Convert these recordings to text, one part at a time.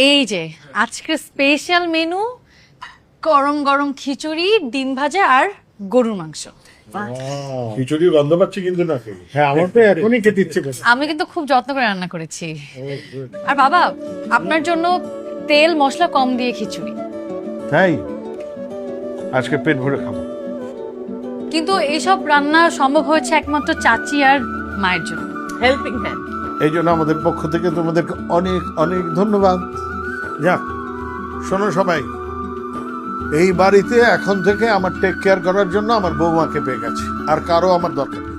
এই যে আজকের স্পেশাল মেনু, গরম গরম খিচুড়ি, ডিম ভাজা আর গরুর মাংস। খিচুড়ি গন্ধ পাচ্ছি কিন্তু না খেয়ে। হ্যাঁ আমার তো এখনই খেতে ইচ্ছে করছে। আমি কিন্তু খুব যত্ন করে রান্না করেছি। আর বাবা, আপনার জন্য তেল মশলা কম দিয়ে খিচুড়ি। তাই আজকে পেট ভরে খাবো। কিন্তু এইসব রান্না সম্ভব হয়েছে একমাত্র চাচি আর মায়ের জন্য। Helping hand. এই জন্য আমাদের পক্ষ থেকে তোমাদেরকে অনেক অনেক ধন্যবাদ। যাক, শোনো সবাই, এই বাড়িতে এখন থেকে আমার টেক কেয়ার করার জন্য আমার বৌমাকে পেয়ে গেছে, আর কারো আমার দরকার নেই।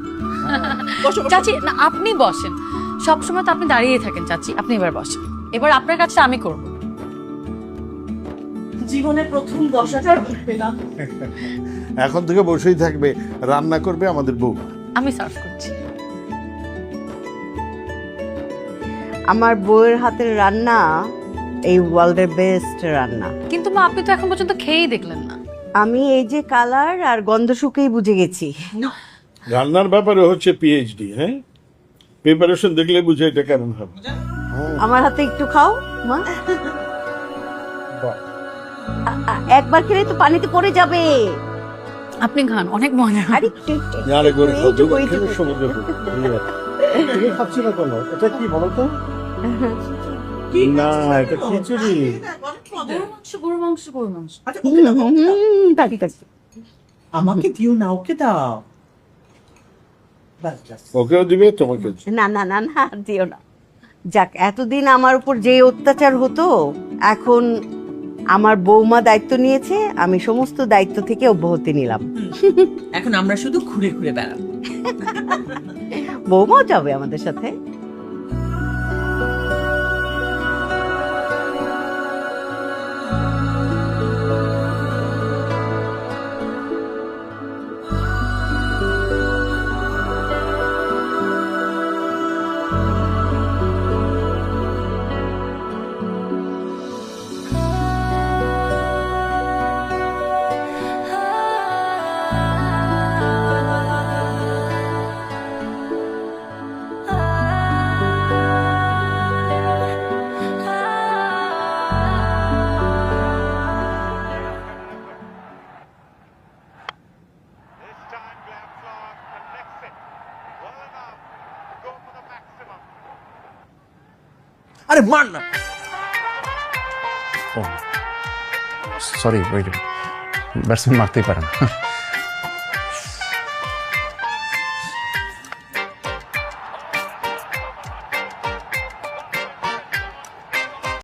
চাচি না, আপনি বসেন। সবসময় তো আপনি দাঁড়িয়ে থাকেন চাচি, আপনি এবার বসেন। এবার আপনার কাছে আমি করব। জীবনে প্রথম বসাটা পেলাম। এখন থেকে বসেই থাকবে, রান্না করবে আমাদের বউ। আমি সার্ভ করছি। আমার বউয়ের হাতের রান্না এই ওয়ার্ল্ডের বেস্ট রান্না। কিন্তু মা, আপনি তো এখন পর্যন্ত খেয়েই দেখলেন না। আমি এই যে কালার আর গন্ধ শুকেই বুঝে গেছি। রান্নার ব্যাপারে হচ্ছে পিএইচডি। হ্যাঁ, প্রিপারেশন দেখলে বুঝে এটা কেমন হবে। আমার হাতে একটু খাও মা। একবার খেলে তো পানিতে পড়ে যাবে। আপনি খান, অনেক মজা। আরে আরে করে খাও, এইটুকু, দুবার এইটুকু। খেলে সমুদ্র পুরো। তুমি খাচ্ছি না কেন? এটা কি বলো তো? না, এটা খিচুড়ি। গরুর মাংস, গরুর মাংস। তাকি তাকি। আমাকে দিও না, ওকে দাও। ওকেও দিবে, তোমাকে। না না না না, দিও না। যাক, এতদিন আমার উপর যে অত্যাচার হতো, এখন আমার বৌমা দায়িত্ব নিয়েছে, আমি সমস্ত দায়িত্ব থেকে অব্যাহতি নিলাম। এখন আমরা শুধু ঘুরে ঘুরে বেড়াবো। বৌমাও যাবে আমাদের সাথে। This time Glenn Clark connects it well enough to go for the maximum. আরে মার না। সরি, ব্যাটসম্যান মারতেই পারে না।